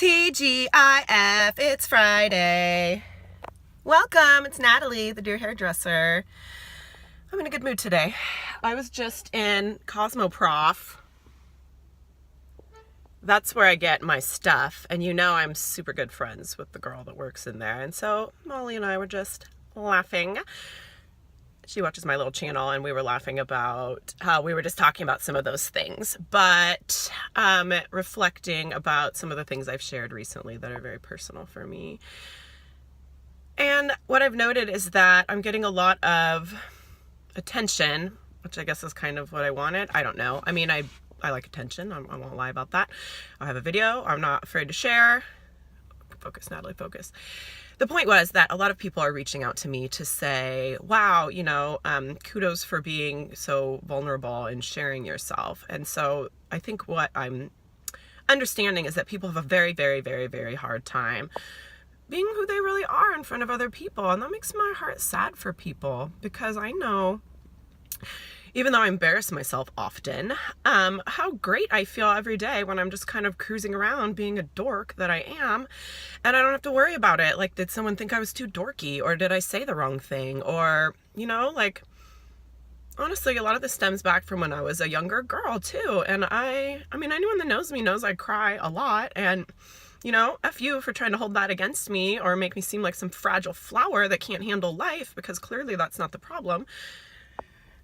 TGIF, it's Friday. Welcome, it's Natalie, the Dear Hairdresser. I'm in a good mood today. I was just in Cosmoprof. That's where I get my stuff, and you know I'm super good friends with the girl that works in there. And so Molly and I were just laughing. She watches my little channel, and we were laughing about how we were just talking about some of those things, but reflecting about some of the things I've shared recently that are very personal for me. And what I've noted is that I'm getting a lot of attention, which I guess is kind of what I wanted. I don't know. I mean, I like attention. I won't lie about that. I have a video I'm not afraid to share. Focus, Natalie, focus. The point was that a lot of people are reaching out to me to say, wow, kudos for being so vulnerable and sharing yourself. And so I think what I'm understanding is that people have a very, very, very, very hard time being who they really are in front of other people. And that makes my heart sad for people, because I know, even though I embarrass myself often, how great I feel every day when I'm just kind of cruising around being a dork that I am, and I don't have to worry about it. Like, did someone think I was too dorky, or did I say the wrong thing? Or, honestly, a lot of this stems back from when I was a younger girl too. And I mean, anyone that knows me knows I cry a lot, and F you for trying to hold that against me or make me seem like some fragile flower that can't handle life, because clearly that's not the problem.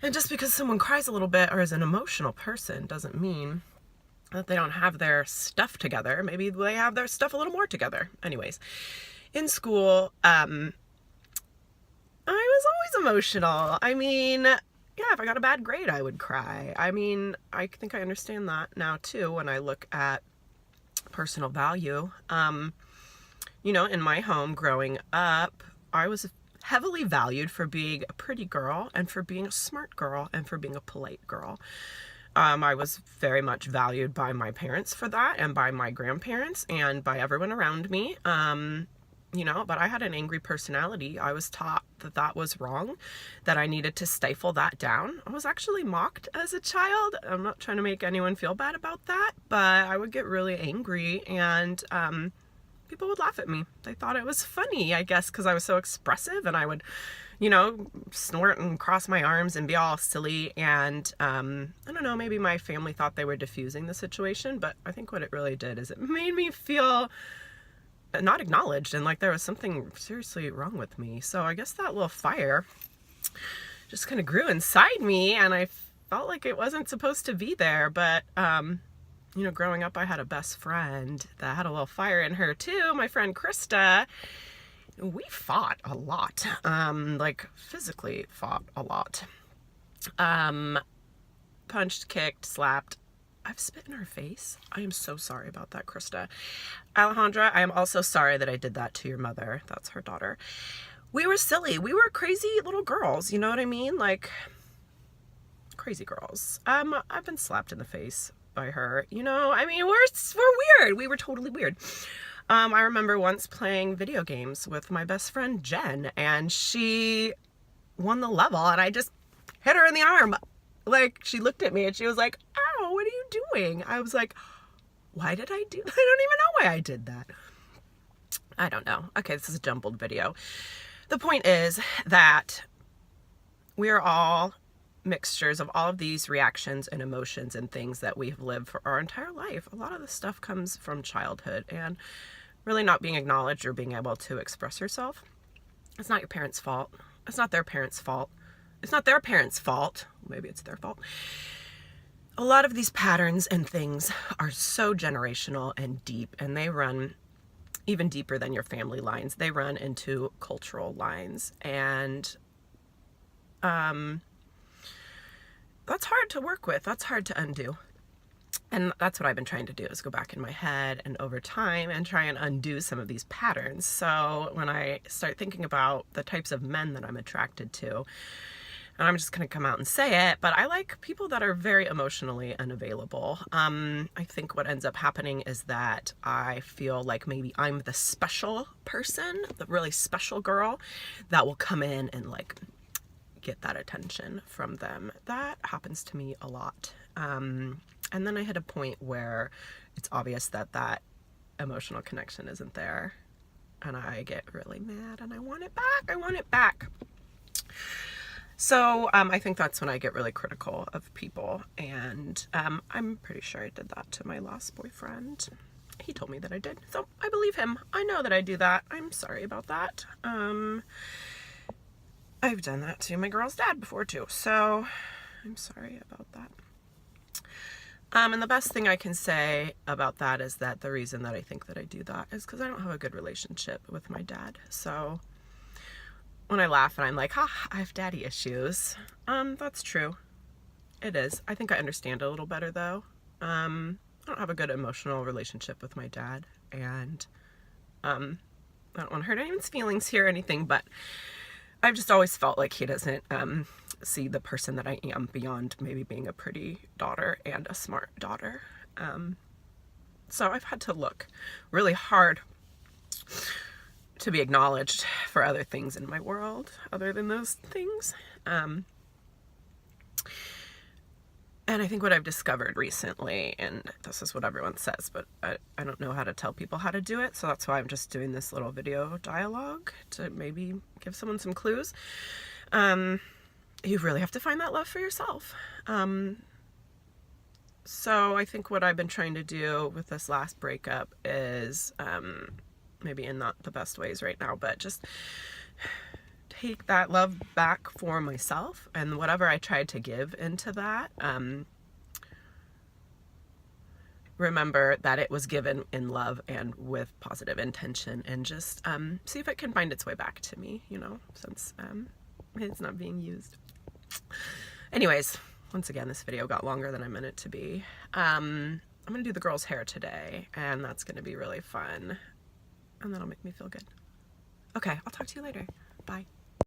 And just because someone cries a little bit or is an emotional person doesn't mean that they don't have their stuff together. Maybe they have their stuff a little more together. Anyways, in school, I was always emotional. I mean, yeah, if I got a bad grade, I would cry. I mean, I think I understand that now too when I look at personal value. In my home growing up, I was heavily valued for being a pretty girl and for being a smart girl and for being a polite girl. I was very much valued by my parents for that, and by my grandparents, and by everyone around me. But I had an angry personality. I was taught that that was wrong, that I needed to stifle that down. I was actually mocked as a child. I'm not trying to make anyone feel bad about that, but I would get really angry, and people would laugh at me. They thought it was funny, I guess, because I was so expressive, and I would, snort and cross my arms and be all silly. And I don't know, maybe my family thought they were diffusing the situation, but I think what it really did is it made me feel not acknowledged and like there was something seriously wrong with me. So I guess that little fire just kind of grew inside me, and I felt like it wasn't supposed to be there. But growing up, I had a best friend that had a little fire in her too, my friend Krista. We fought a lot, physically fought a lot. Punched, kicked, slapped. I've spit in her face. I am so sorry about that, Krista. Alejandra, I am also sorry that I did that to your mother. That's her daughter. We were silly. We were crazy little girls. You know what I mean? Like, crazy girls. I've been slapped in the face by her. We're weird. We were totally weird. I remember once playing video games with my best friend Jen, and she won the level, and I just hit her in the arm. Like, she looked at me and she was like, ow, what are you doing? I was like, why did I do that? I don't even know why I did that. I don't know. Okay, this is a jumbled video. The point is that we are all mixtures of all of these reactions and emotions and things that we've lived for our entire life. A lot of this stuff comes from childhood, and really not being acknowledged or being able to express yourself. It's not your parents' fault. It's not their parents' fault. It's not their parents' fault. Maybe it's their fault. A lot of these patterns and things are so generational and deep, and they run even deeper than your family lines. They run into cultural lines, and that's hard to work with. That's hard to undo. And that's what I've been trying to do, is go back in my head and over time and try and undo some of these patterns. So when I start thinking about the types of men that I'm attracted to, and I'm just going to come out and say it, but I like people that are very emotionally unavailable. I think what ends up happening is that I feel like maybe I'm the special person, the really special girl that will come in and get that attention from them. That happens to me a lot. And then I hit a point where it's obvious that emotional connection isn't there. And I get really mad and I want it back. I want it back. So I think that's when I get really critical of people. And I'm pretty sure I did that to my last boyfriend. He told me that I did. So I believe him. I know that I do that. I'm sorry about that. I've done that to my girl's dad before too. So I'm sorry about that. And the best thing I can say about that is that the reason that I think that I do that is because I don't have a good relationship with my dad. So when I laugh and I'm like, I have daddy issues. That's true. It is. I think I understand a little better though. I don't have a good emotional relationship with my dad, and I don't want to hurt anyone's feelings here or anything, but I've just always felt like he doesn't see the person that I am beyond maybe being a pretty daughter and a smart daughter. So I've had to look really hard to be acknowledged for other things in my world other than those things. And I think what I've discovered recently, and this is what everyone says, but I don't know how to tell people how to do it, so that's why I'm just doing this little video dialogue to maybe give someone some clues. You really have to find that love for yourself. So I think what I've been trying to do with this last breakup is, maybe in not the best ways right now, but just take that love back for myself, and whatever I tried to give into that, remember that it was given in love and with positive intention, and just see if it can find its way back to me, you know, since it's not being used. Anyways, once again, this video got longer than I meant it to be. I'm gonna do the girl's hair today, and that's gonna be really fun, and that'll make me feel good. Okay, I'll talk to you later. Bye.